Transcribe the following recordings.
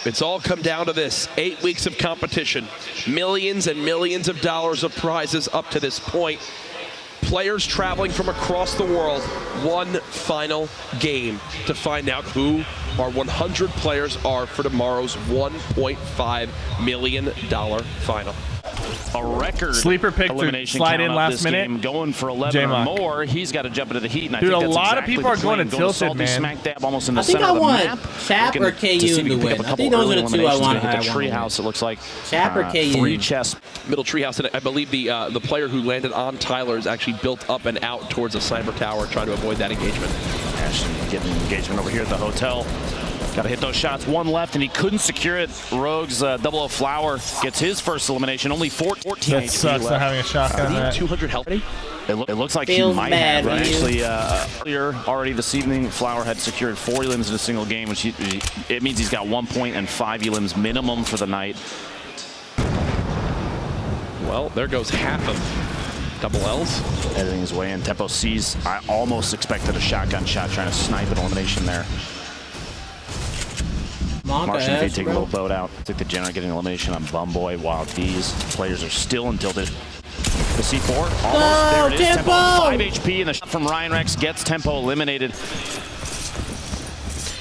It's all come down to this. 8 weeks of competition. Millions and millions of dollars of prizes up to this point. Players traveling from across the world. One final game to find out who our 100 players are for tomorrow's $1.5 million final. A record Sleeper pick elimination to slide in last this minute. Game, going for 11 or more. He's got to jump into the heat. And Dude, I think a that's lot exactly of people are going to Tilted, man. Smack dab almost in the I think center I of the want map. Chap or KU to win. I think those are the two I want. Hit the treehouse, it looks like. Chap or KU. 3 chests. Middle treehouse, and I believe the player who landed on Tyler is actually built up and out towards a sniper tower, trying to avoid that engagement. Ashton getting engagement over here at the hotel. Got to hit those shots. One left, and he couldn't secure it. Rogue's Double O Flower gets his first elimination. Only 14 That HP sucks left. not having a shotgun. Need 200 health. It looks like he Feels might bad, have. right? Actually, earlier already this evening, Flower had secured 4 elims in a single game, which it means he's got 1 point and 5 elims minimum for the night. Well, there goes half of Double L's. Editing his way in. Tempo sees. I almost expected a shotgun shot trying to snipe an elimination there. Martian V taking a little boat out. Took the General getting elimination on Bumboy, while these players are still in Tilted. The C4, almost. There it is. Tempo 5 HP, and the shot from Ryan Rex gets Tempo eliminated. I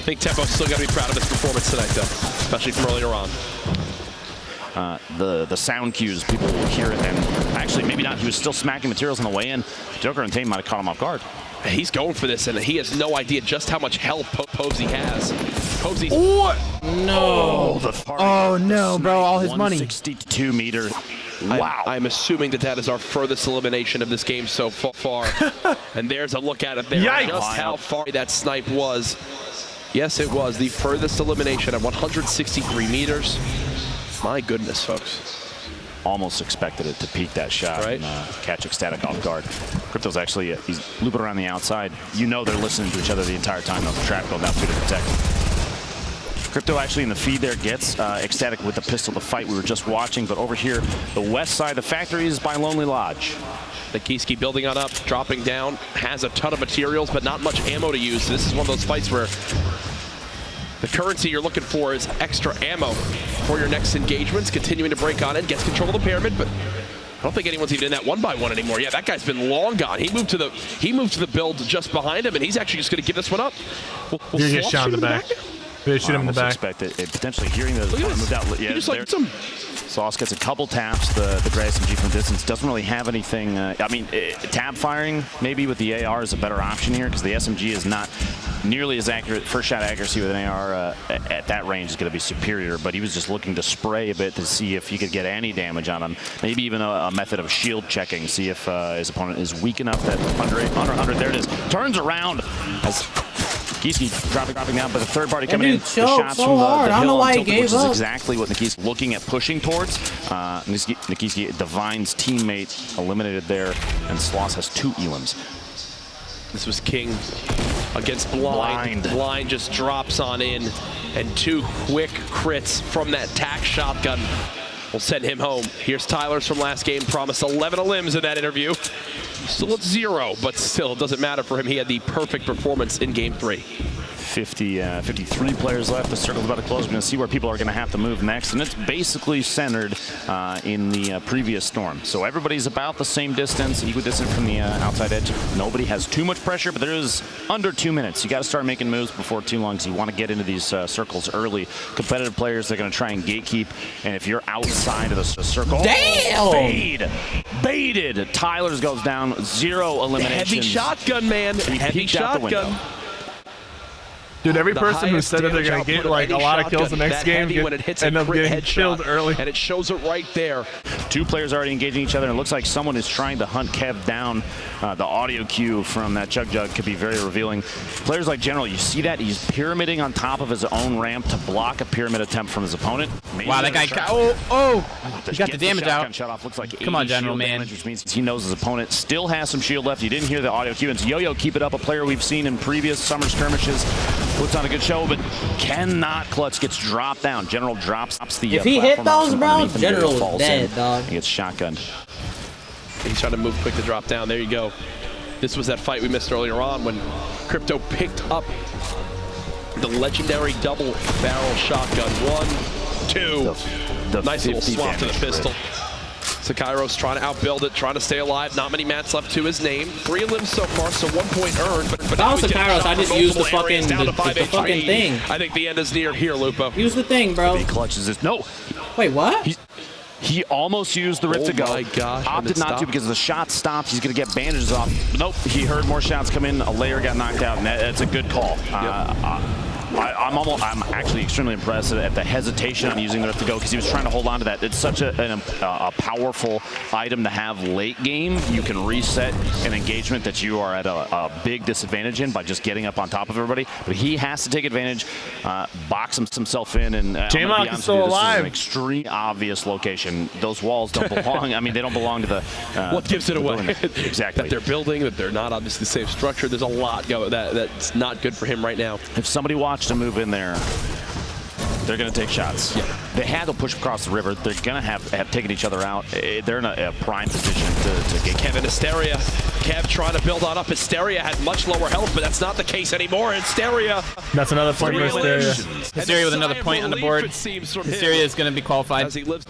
think Tempo's still got to be proud of his performance tonight, though, especially from earlier on. The sound cues, people will hear it, and actually maybe not. He was still smacking materials on the way in. Joker and Tame might have caught him off guard. He's going for this, and he has no idea just how much health Posey has. Posey. No. Oh no, bro! All his money. 162 meter. Wow. I'm assuming that is our furthest elimination of this game so far. And there's a look at it there. Yikes. Just how far that snipe was. Yes, it was the furthest elimination at 163 meters. My goodness, folks. Almost expected it to peak that shot, right? And catch Ecstatic off guard. Crypto's actually, he's looping around the outside. You know they're listening to each other the entire time. The trap going down 2 to protect. Crypto actually in the feed there gets Ecstatic with the pistol, the fight we were just watching. But over here, the west side, the factory is by Lonely Lodge. Netsky building on up, dropping down, has a ton of materials, but not much ammo to use. This is one of those fights where the currency you're looking for is extra ammo for your next engagements. Continuing to break on it, gets control of the pyramid, but I don't think anyone's even in that 1x1 anymore. Yeah, that guy's been long gone. He moved to the build just behind him, and he's actually just going to give this one up. You're get shot in the back. They shoot him in the back. Expected potentially hearing the moved out. Yeah, just like some. Sauce gets a couple taps. The gray SMG from distance doesn't really have anything. I mean, tab firing maybe with the AR is a better option here because the SMG is not nearly as accurate. First shot accuracy with an AR at that range is going to be superior. But he was just looking to spray a bit to see if he could get any damage on him. Maybe even a method of shield checking. See if his opponent is weak enough that under 100. There it is. Turns around as Netsky dropping down, but the third party coming in. The shots from the hill on Tilted, which is exactly what Netsky's looking at pushing towards. Netsky, Divine's teammate, eliminated there, and Sloss has 2 elims. This was King against Blind. Blind just drops on in, and 2 quick crits from that tac shotgun will send him home. Here's Tyler's from last game, promised 11 elims in that interview. Still at 0, but still, it doesn't matter for him. He had the perfect performance in game 3. 53 players left. The circle's about to close. We're going to see where people are going to have to move next, and it's basically centered in the previous storm. So everybody's about the same distance, equidistant from the outside edge. Nobody has too much pressure, but there is under 2 minutes. You got to start making moves before too long, because you want to get into these circles early. Competitive players, they're going to try and gatekeep, and if you're outside of the circle, damn! Baited. Tyler's goes down, 0 eliminations. Heavy shotgun, man. Heavy shotgun. Dude, every person who said that they're going to get like a lot of kills the next game end up getting killed early. And it shows it right there. 2 players already engaging each other, and it looks like someone is trying to hunt Kev down. The audio cue from that Jug could be very revealing. Players like General, you see that? He's pyramiding on top of his own ramp to block a pyramid attempt from his opponent. Maybe wow, that guy got, he got the damage out. Shut off. Looks like come on, General, man. Damage, which means he knows his opponent still has some shield left. You didn't hear the audio cue. And Yo-Yo, keep it up, a player we've seen in previous summer skirmishes. Puts on a good show, but cannot clutch. Gets dropped down. General drops the if he hit those, bro, General is dead, dog. He gets shotgunned. He's trying to move quick to drop down. There you go. This was that fight we missed earlier on when Crypto picked up The legendary double barrel shotgun. 1, 2. The nice little swap to the pistol. Sakairo's trying to outbuild it, trying to stay alive. Not many mats left to his name. 3 limbs so far, so 1 point earned. But if I was Sakairo's, I just use the fucking thing. I think the end is near here, Lupo. Use the thing, bro. He clutches this. No. Wait, what? He almost used the rip to go. Oh my gosh. Opted not to because the shot stopped. He's going to get bandages off. Nope. He heard more shots come in. A layer got knocked out, and that's a good call. I'm actually extremely impressed at the hesitation on using the rip to go because he was trying to hold on to that. It's such a powerful item to have late game. You can reset an engagement that you are at a big disadvantage in by just getting up on top of everybody. But he has to take advantage, box himself in, and J-Mock is still alive. This is an extreme obvious location. Those walls don't belong. I mean, they don't belong to the. What gives it away? Exactly. That they're building, that they're not obviously the same structure. There's a lot going that's not good for him right now. If somebody watched him move in there, they're going to take shots. Yeah. They had to push across the river. They're going to have taken each other out. They're in a prime position to get Kevin Hysteria. Kev trying to build on up. Hysteria had much lower health, but that's not the case anymore. Hysteria. That's another point for Hysteria. Hysteria with another point on the board. Hysteria is going to be qualified. As he lives.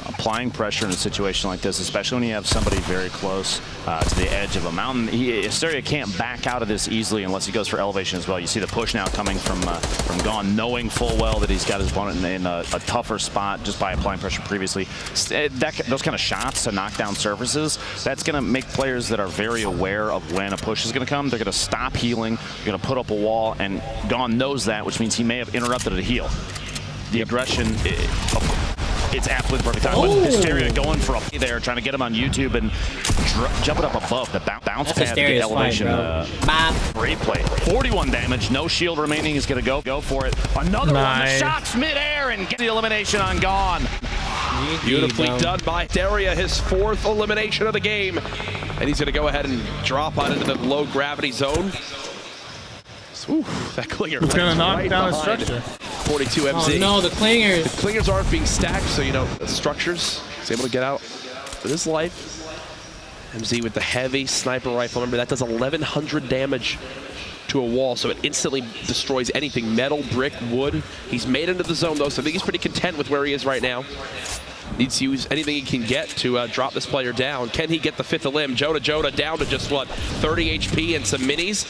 Applying pressure in a situation like this, especially when you have somebody very close to the edge of a mountain. Hysteria can't back out of this easily unless he goes for elevation as well. You see the push now coming from Gone, knowing full well that he's got his opponent in a tougher spot just by applying pressure previously. Those kind of shots to knock down surfaces, that's going to make players that are very aware of when a push is going to come. They're going to stop healing, they're going to put up a wall, and Gone knows that, which means he may have interrupted a heal. The aggression, it's absolutely the perfect time. But Hysteria going for a play there, trying to get him on YouTube and jumping up above the bounce pad to get elevation. Great play. 41 damage, no shield remaining. Is going to go for it. Another one. The shots midair and get the elimination on Gone. Beautifully done by Hysteria, his 4th elimination of the game. And he's going to go ahead and drop on into the low gravity zone. Ooh, that clinger. It's going to knock down the structure. 42 MZ. Oh no, the clingers. The clingers aren't being stacked, so you know the structures. He's able to get out with his life. MZ with the heavy sniper rifle. Remember, that does 1,100 damage to a wall, so it instantly destroys anything. Metal, brick, wood. He's made into the zone, though, so I think he's pretty content with where he is right now. Needs to use anything he can get to drop this player down. Can he get the 5th limb? Joda down to just, what, 30 HP and some minis.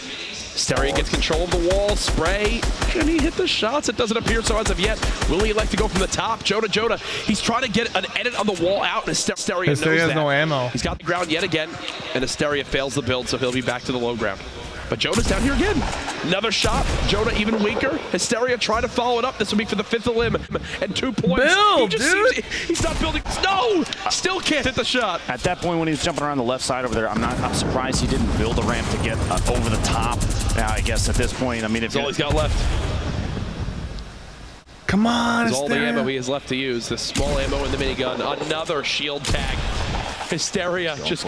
Hysteria gets control of the wall, spray. Can he hit the shots? It doesn't appear so as of yet. Will he elect to go from the top? Joda, he's trying to get an edit on the wall out, and Hysteria knows that. Has no ammo. He's got the ground yet again, and Hysteria fails the build, so he'll be back to the low ground. But Joda's down here again. Another shot. Joda even weaker. Hysteria trying to follow it up. This will be for the 5th limb and 2 points. Build, dude! He's not building. No! Still can't hit the shot. At that point when he was jumping around the left side over there, I'm surprised he didn't build a ramp to get over the top. I guess at this point, I mean, if that's all he's got left. Come on, all the ammo he has left to use. The small ammo in the minigun. Another shield tag. Hysteria just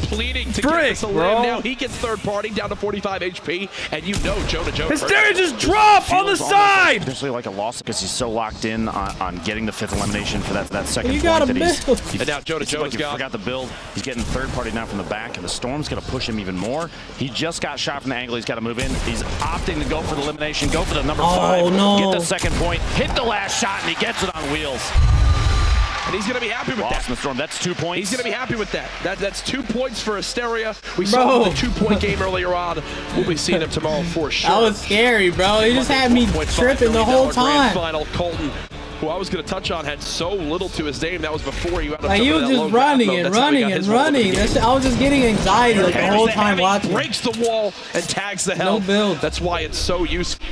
pleading to get this a limb. Now he gets 3rd party down to 45 HP, and you know Joda. Hysteria just dropped on the side! Potentially like a loss because he's so locked in on getting the 5th elimination for that second point. Got that and now Joda's got. Forgot the build. He's getting 3rd party now from the back, and the Storm's going to push him even more. He just got shot from the angle. He's got to move in. He's opting to go for the elimination, go for the number 5, get the 2nd point, hit the last shot, and he gets it on wheels. And he's going to be happy with that. The Storm, that's 2 points. He's going to be happy with that. That's 2 points for Hysteria. We saw the 2-point game earlier on. We'll be seeing him tomorrow for sure. That was scary, bro. He just had me tripping the whole time. Final, Colton, who I was going to touch on, had so little to his name. That was before you. Like, he was just running and running and running. I was just getting anxiety like the whole time watching. Breaks the wall and tags the hell. No build. That's why it's so useful.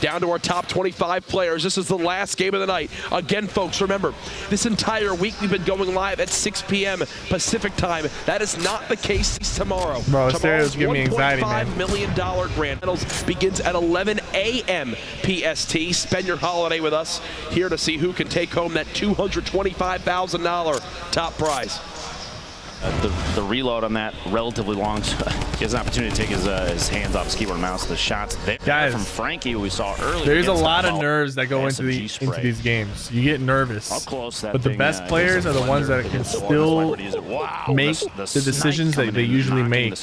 Down to our top 25 players. This is the last game of the night. Again, folks, remember, this entire week we've been going live at 6 p.m. Pacific time. That is not the case tomorrow. Bro, Tomorrow's giving me anxiety, man. $1.5 million grand finals begins at 11 a.m. PST. Spend your holiday with us. Here to see who can take home that $225,000 top prize. The reload on that relatively long, so he has an opportunity to take his hands off his keyboard and mouse. The shots there Guys, from Frankie, who we saw earlier. There's a lot of nerves that go into these games. You get nervous. Up close, but the best players are the ones that can still make the decisions that they usually make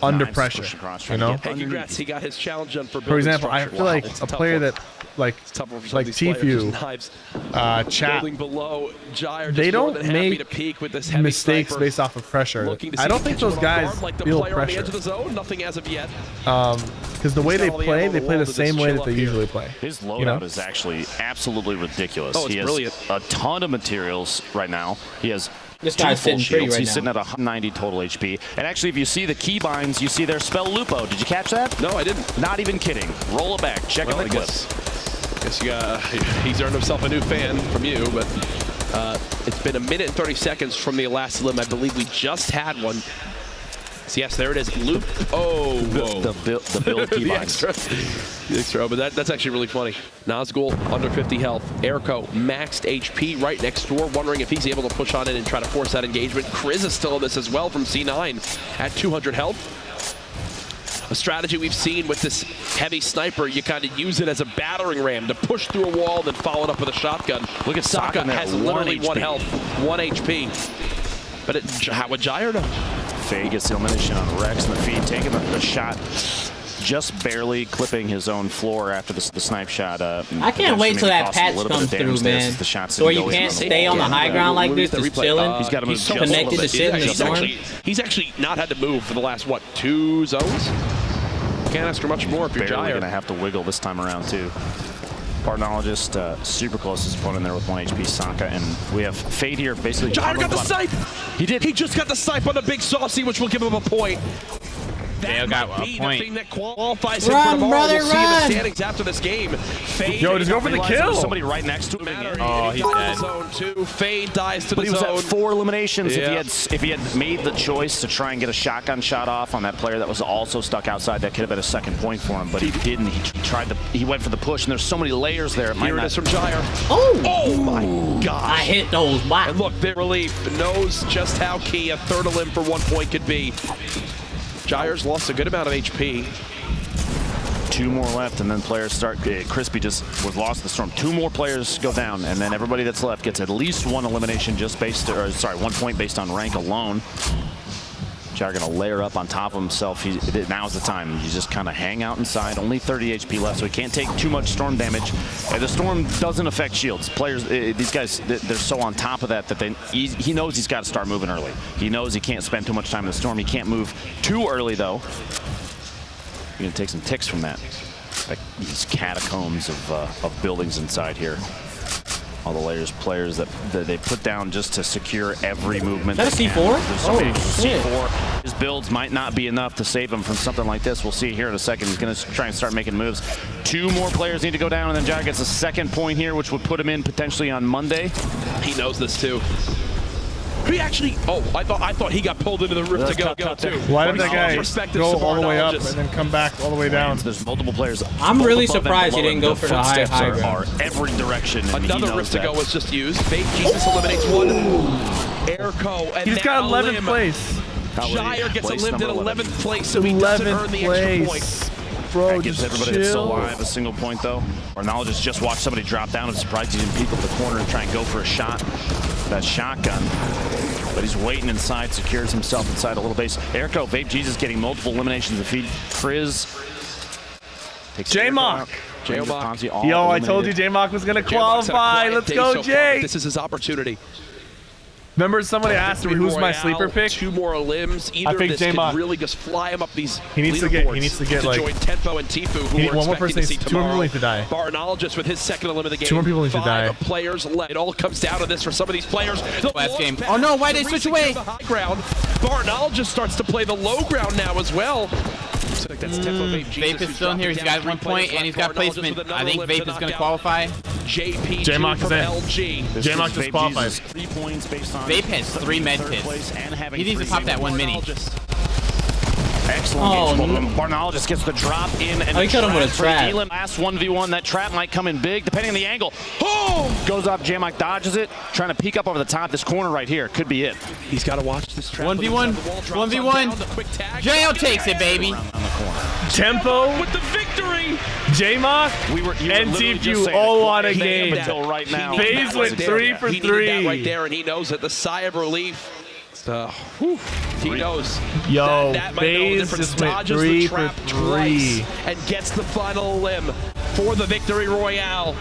under pressure. You know? Hey, congrats, he got his challenge done for example, I feel like a player that like Tfue, Chat, they don't make mistakes based off of pressure. I don't think those guys feel pressure. Nothing as of yet. Because the way they play the same way that they usually play. His loadout is actually absolutely ridiculous. Oh, it's brilliant. A ton of materials right now. He has this guy's sitting pretty right now. He's sitting at 190 total HP. And actually, if you see the keybinds, you see their spell Lupo. Did you catch that? No, I didn't. Not even kidding. Roll it back. Check out the clips. He's earned himself a new fan from you, but it's been 1 minute and 30 seconds from the last limb. I believe we just had one. So yes, there it is. Loop. Oh, whoa. The build keybinds. the extra, but that's actually really funny. Nazgul under 50 health. Erko maxed HP right next door, wondering if he's able to push on in and try to force that engagement. Kriz is still in this as well from C9 at 200 health. A strategy we've seen with this heavy sniper, you kind of use it as a battering ram to push through a wall, then follow it up with a shotgun. Look at Sokka has literally 1 health, 1 HP. But how would Gyre know? Faye gets the elimination on Rex in the feed, taking the shot, just barely clipping his own floor after the snipe shot. I can't wait till that patch comes through, man. So you can't stay on the high ground like this, just chilling. He's got to move connected to shit in the storm. He's actually not had to move for the last, what, 2 zones? Can't ask for much more if you're Gyre. Going to have to wiggle this time around, too. Partnologist, super close to his opponent there with 1 HP, Sokka, and we have Fade here basically. Gyre got the snipe! He did. He just got the snipe on the big saucy, which will give him a point. Dale got a point. The thing that qualifies him for tomorrow. We'll see in the standings after this game. Fade, yo, just go for the kill. Somebody right next to him. Oh, he's dead. Zone 2. Fade dies to the zone. But he was at 4 eliminations. Yeah. If he had made the choice to try and get a shotgun shot off on that player that was also stuck outside, that could have been a second point for him. But he didn't. He went for the push, and there's so many layers there. Here it is from Gyre. Oh my God! I hit those. Wow. And look, their relief knows just how key a third of limb for 1 point could be. Gyre's lost a good amount of HP. 2 more left, and then players start. Crispy just was lost in the storm. 2 more players go down, and then everybody that's left gets at least 1 elimination just based, or sorry, 1 point based on rank alone. Gyre gonna layer up on top of himself. Now's the time. You just kind of hang out inside. Only 30 HP left, so he can't take too much storm damage. The storm doesn't affect shields. Players, these guys, they're so on top of that he knows he's got to start moving early. He knows he can't spend too much time in the storm. He can't move too early though. You're gonna take some ticks from that. Like these catacombs of buildings inside here. All the players that they put down just to secure every movement. Is that a C4? C4. His builds might not be enough to save him from something like this. We'll see here in a second. He's going to try and start making moves. 2 more players need to go down, and then Gyre gets a second point here, which would put him in potentially on Monday. He knows this too. He actually, I thought he got pulled into the rift to go too. Why did that guy go all the way up and then come back all the way down? There's multiple players. I'm really surprised he didn't go for the high ground. Every direction. Another rift to go was just used. Fate Jesus eliminates 1. Erko, and he's got 11th place. Gyre gets a limb in 11th place, so he doesn't earn the extra point. Bro, that gives everybody that's still alive a single point though. Partnologist just watched somebody drop down. I'm surprised he didn't peek over the corner and try and go for a shot. That shotgun. But he's waiting inside, secures himself inside a little base. Erko, Vape Jesus getting multiple eliminations to feed. Kriz takes J-Mock. Yo, I told you J-Mock was gonna qualify. Let's go, Jay. This is his opportunity. Remember somebody asked me who's my sleeper pick? 2 more limbs. Either of this could really just fly him up these He needs to get like join Tenpo and Tfue, who we're one more person. to see 2 more people need to die. Partnologist with his second limb of the game. 2 more people need to die. 5 players left. It all comes down to this for some of these players. Last game. Oh no, why did they switch away? The high ground. Partnologist starts to play the low ground now as well. Vape is still in here. He's got 1 point and he's got placement. I think Vape is going to qualify. J-Mock is in. J-Mock just qualifies. 3 points based on Vape has 3 med kits. He needs to pop that 1 mini. Excellent. Barnal just gets the drop in. And he cut him with a trap. Last 1v1, that trap might come in big, depending on the angle. Oh! Goes off, J-Mike dodges it, trying to peek up over the top. This corner right here could be it. He's got to watch this trap. 1v1. 1v1. J-O takes it, baby. Tempo with the victory. J-Mock and TFU all on a game. Until right now. FaZe went 3 for 3. He needed that right there, and he knows it. The sigh of relief. He knows. Yo, that FaZe just went 3 for 3 and gets the final limb for the victory royale.